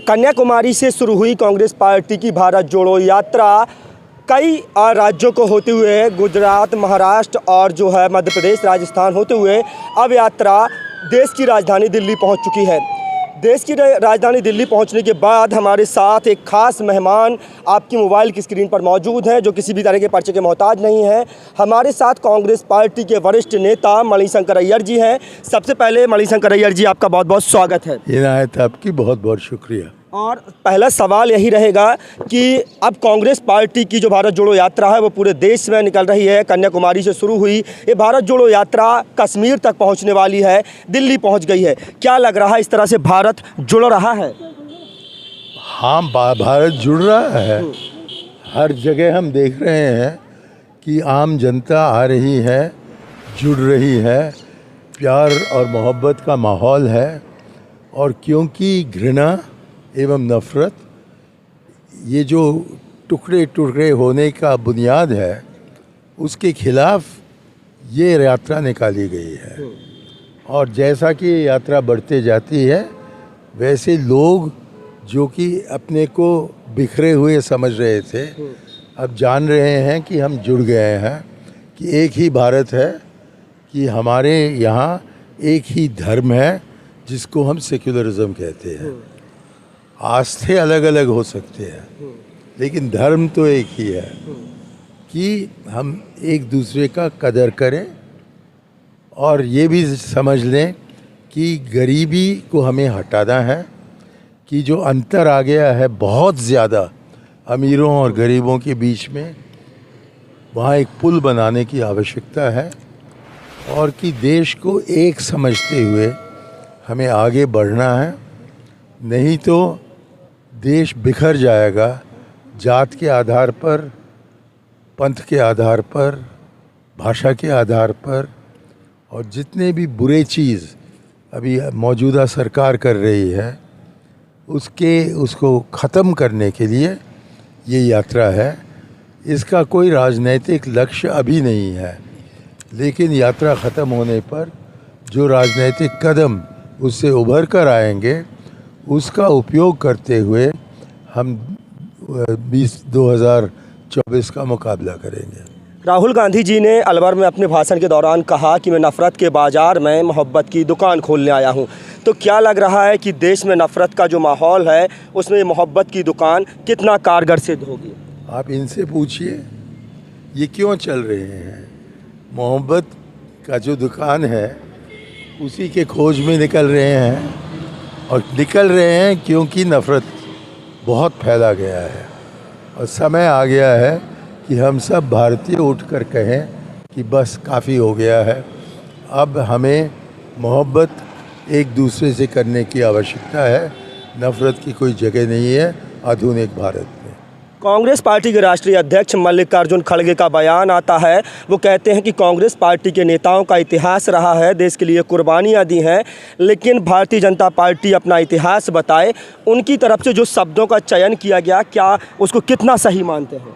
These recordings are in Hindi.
कन्याकुमारी से शुरू हुई कांग्रेस पार्टी की भारत जोड़ो यात्रा कई राज्यों को होते हुए गुजरात, महाराष्ट्र और जो है मध्य प्रदेश, राजस्थान होते हुए अब यात्रा देश की राजधानी दिल्ली पहुंच चुकी है। देश की राजधानी दिल्ली पहुंचने के बाद हमारे साथ एक खास मेहमान आपकी मोबाइल की स्क्रीन पर मौजूद हैं, जो किसी भी तरह के परिचय के मोहताज नहीं है। हमारे साथ कांग्रेस पार्टी के वरिष्ठ नेता मणिशंकर अय्यर जी हैं। सबसे पहले मणिशंकर अय्यर जी, आपका बहुत बहुत स्वागत है। इनायत आपकी बहुत बहुत शुक्रिया। और पहला सवाल यही रहेगा कि अब कांग्रेस पार्टी की जो भारत जोड़ो यात्रा है वो पूरे देश में निकल रही है। कन्याकुमारी से शुरू हुई ये भारत जोड़ो यात्रा कश्मीर तक पहुंचने वाली है, दिल्ली पहुंच गई है। क्या लग रहा है, इस तरह से भारत जुड़ रहा है? हाँ, भारत जुड़ रहा है। हर जगह हम देख रहे हैं कि आम जनता आ रही है, जुड़ रही है, प्यार और मोहब्बत का माहौल है। और क्योंकि घृणा एवं नफ़रत ये जो टुकड़े टुकड़े होने का बुनियाद है, उसके खिलाफ ये यात्रा निकाली गई है। और जैसा कि ये यात्रा बढ़ते जाती है, वैसे लोग जो कि अपने को बिखरे हुए समझ रहे थे, अब जान रहे हैं कि हम जुड़ गए हैं, कि एक ही भारत है, कि हमारे यहाँ एक ही धर्म है जिसको हम सेक्युलरिज्म कहते हैं। आस्थे अलग अलग हो सकते हैं, लेकिन धर्म तो एक ही है कि हम एक दूसरे का कदर करें और ये भी समझ लें कि गरीबी को हमें हटाना है, कि जो अंतर आ गया है बहुत ज़्यादा अमीरों और गरीबों के बीच में, वहाँ एक पुल बनाने की आवश्यकता है। और कि देश को एक समझते हुए हमें आगे बढ़ना है, नहीं तो देश बिखर जाएगा जात के आधार पर, पंथ के आधार पर, भाषा के आधार पर। और जितने भी बुरे चीज़ अभी मौजूदा सरकार कर रही है, उसको ख़त्म करने के लिए ये यात्रा है। इसका कोई राजनैतिक लक्ष्य अभी नहीं है, लेकिन यात्रा ख़त्म होने पर जो राजनैतिक कदम उससे उभर कर आएंगे, उसका उपयोग करते हुए हम 2024 का मुकाबला करेंगे। राहुल गांधी जी ने अलवर में अपने भाषण के दौरान कहा कि मैं नफ़रत के बाज़ार में मोहब्बत की दुकान खोलने आया हूं। तो क्या लग रहा है कि देश में नफ़रत का जो माहौल है, उसमें मोहब्बत की दुकान कितना कारगर सिद्ध होगी? आप इनसे पूछिए, ये क्यों चल रहे हैं। मोहब्बत का जो दुकान है, उसी के खोज में निकल रहे हैं। और निकल रहे हैं क्योंकि नफ़रत बहुत फैला गया है। और समय आ गया है कि हम सब भारतीय उठकर कहें कि बस काफ़ी हो गया है। अब हमें मोहब्बत एक दूसरे से करने की आवश्यकता है। नफ़रत की कोई जगह नहीं है आधुनिक भारत में। कांग्रेस पार्टी के राष्ट्रीय अध्यक्ष मल्लिकार्जुन खड़गे का बयान आता है। वो कहते हैं कि कांग्रेस पार्टी के नेताओं का इतिहास रहा है, देश के लिए कुर्बानियां दी हैं, लेकिन भारतीय जनता पार्टी अपना इतिहास बताए। उनकी तरफ से जो शब्दों का चयन किया गया, क्या उसको कितना सही मानते हैं?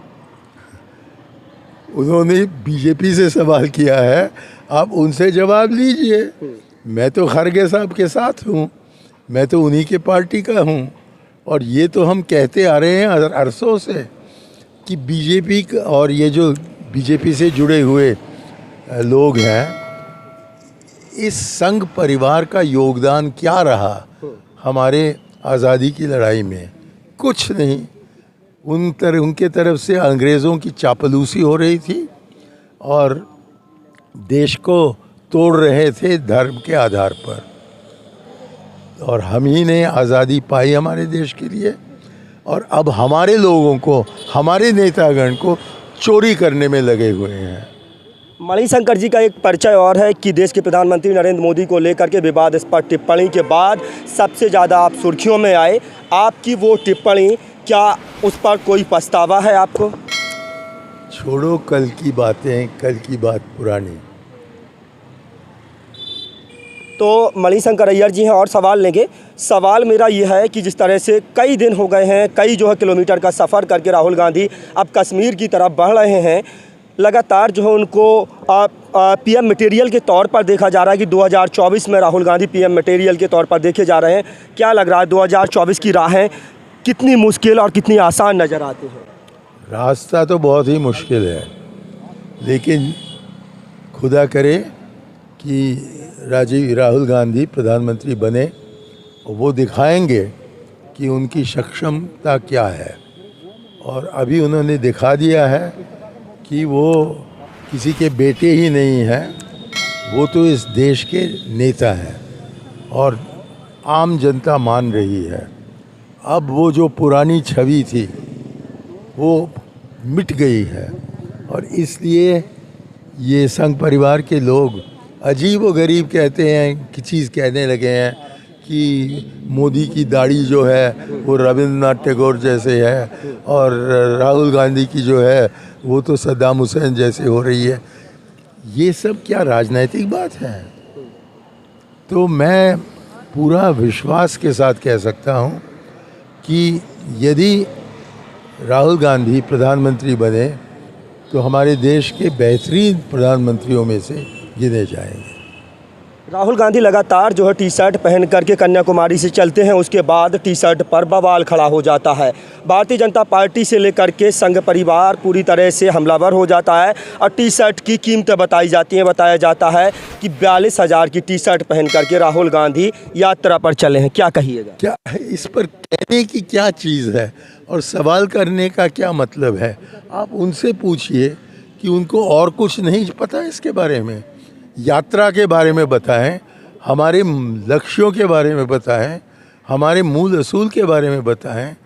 उन्होंने बीजेपी से सवाल किया है, आप उनसे जवाब लीजिए। मैं तो खड़गे साहब के साथ हूँ, मैं तो उन्हीं के पार्टी का हूँ। और ये तो हम कहते आ रहे हैं अरसों से कि बीजेपी और ये जो बीजेपी से जुड़े हुए लोग हैं, इस संघ परिवार का योगदान क्या रहा हमारे आज़ादी की लड़ाई में? कुछ नहीं। उनके तरफ से अंग्रेज़ों की चापलूसी हो रही थी और देश को तोड़ रहे थे धर्म के आधार पर। और हम ही ने आज़ादी पाई हमारे देश के लिए, और अब हमारे लोगों को, हमारे नेतागण को चोरी करने में लगे हुए हैं। मणिशंकर जी का एक परिचय और है कि देश के प्रधानमंत्री नरेंद्र मोदी को लेकर के विवादास्पद टिप्पणी के बाद सबसे ज़्यादा आप सुर्खियों में आए। आपकी वो टिप्पणी, क्या उस पर कोई पछतावा है आपको? छोड़ो कल की बातें, कल की बात पुरानी। तो मणिशंकर अय्यर जी हैं और सवाल लेंगे। सवाल मेरा ये है कि जिस तरह से कई दिन हो गए हैं, कई जो है किलोमीटर का सफ़र करके राहुल गांधी अब कश्मीर की तरफ बढ़ रहे हैं, लगातार जो है उनको पीएम मटेरियल के तौर पर देखा जा रहा है कि 2024 में राहुल गांधी पीएम मटेरियल के तौर पर देखे जा रहे हैं। क्या लग रहा है 2024 की राहें कितनी मुश्किल और कितनी आसान नज़र आती हैं? रास्ता तो बहुत ही मुश्किल है, लेकिन खुदा करे कि राहुल गांधी प्रधानमंत्री बने और वो दिखाएंगे कि उनकी सक्षमता क्या है। और अभी उन्होंने दिखा दिया है कि वो किसी के बेटे ही नहीं हैं, वो तो इस देश के नेता हैं और आम जनता मान रही है। अब वो जो पुरानी छवि थी वो मिट गई है और इसलिए ये संघ परिवार के लोग अजीब व गरीब कहते हैं कि चीज़ कहने लगे हैं कि मोदी की दाढ़ी जो है वो रविंद्रनाथ टैगोर जैसे है और राहुल गांधी की जो है वो तो सद्दाम हुसैन जैसे हो रही है। ये सब क्या राजनीतिक बात है? तो मैं पूरा विश्वास के साथ कह सकता हूँ कि यदि राहुल गांधी प्रधानमंत्री बने तो हमारे देश के बेहतरीन प्रधानमंत्रियों में से गिने जाएंगे। राहुल गांधी लगातार जो है टी शर्ट पहन करके कन्याकुमारी से चलते हैं, उसके बाद टी शर्ट पर बवाल खड़ा हो जाता है। भारतीय जनता पार्टी से लेकर के संघ परिवार पूरी तरह से हमलावर हो जाता है और टी शर्ट की कीमतें बताई जाती हैं। बताया जाता है कि 42,000 की टी शर्ट पहन करके राहुल गांधी यात्रा पर चले हैं। क्या कहिएगा? क्या इस पर कहने की क्या चीज़ है और सवाल करने का क्या मतलब है? आप उनसे पूछिए कि उनको और कुछ नहीं पता इसके बारे में। यात्रा के बारे में बताएं, हमारे लक्ष्यों के बारे में बताएं, हमारे मूल असूल के बारे में बताएं।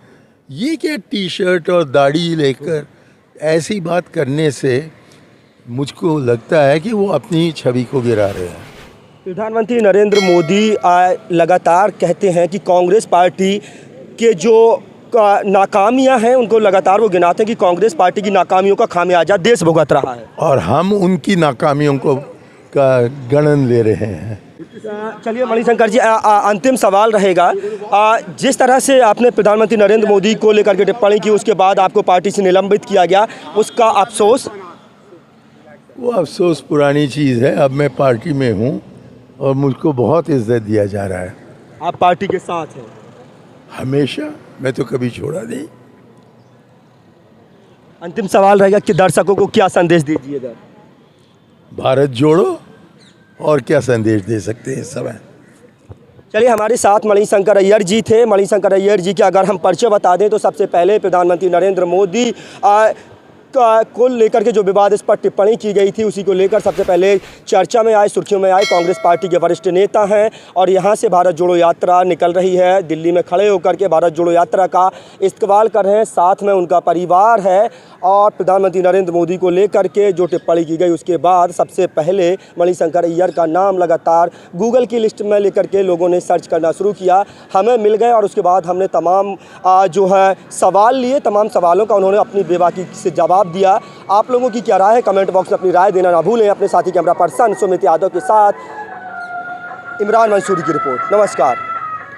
ये क्या टी शर्ट और दाढ़ी लेकर ऐसी बात करने से मुझको लगता है कि वो अपनी छवि को गिरा रहे हैं। प्रधानमंत्री नरेंद्र मोदी लगातार कहते हैं कि कांग्रेस पार्टी के जो नाकामियां हैं उनको लगातार वो गिनाते हैं कि कांग्रेस पार्टी की नाकामियों का खामियाजा देश भुगत रहा है और हम उनकी नाकामियों का गणन ले रहे हैं। चलिए मणिशंकर जी, अंतिम सवाल रहेगा। जिस तरह से आपने प्रधानमंत्री नरेंद्र मोदी को लेकर के टिप्पणी की, उसके बाद आपको पार्टी से निलंबित किया गया, उसका अफसोस? वो अफसोस पुरानी चीज़ है। अब मैं पार्टी में हूँ और मुझको बहुत इज्जत दिया जा रहा है। आप पार्टी के साथ हैं? हमेशा, मैं तो कभी छोड़ा नहीं। अंतिम सवाल रहेगा कि दर्शकों को क्या संदेश दीजिएगा? भारत जोड़ो, और क्या संदेश दे सकते हैं इस समय। चलिए, हमारे साथ मणिशंकर अय्यर जी थे। मणिशंकर अय्यर जी के अगर हम परिचय बता दें तो सबसे पहले प्रधानमंत्री नरेंद्र मोदी को लेकर के जो विवादास्पद टिप्पणी की गई थी उसी को लेकर सबसे पहले चर्चा में आए, सुर्खियों में आए। कांग्रेस पार्टी के वरिष्ठ नेता हैं और यहाँ से भारत जोड़ो यात्रा निकल रही है। दिल्ली में खड़े होकर के भारत जोड़ो यात्रा का इस्तकबाल कर रहे हैं, साथ में उनका परिवार है। और प्रधानमंत्री नरेंद्र मोदी को लेकर के जो टिप्पणी की गई उसके बाद सबसे पहले मणिशंकर अय्यर का नाम लगातार गूगल की लिस्ट में लेकर के लोगों ने सर्च करना शुरू किया, हमें मिल गए और उसके बाद हमने तमाम जो है सवाल लिए। तमाम सवालों का उन्होंने अपनी बेबाकी से जवाब दिया। आप लोगों की क्या राय है? कमेंट बॉक्स में अपनी राय देना ना भूलें। अपने साथी कैमरा पर्सन सुमित यादव के साथ इमरान मंसूरी की रिपोर्ट। नमस्कार।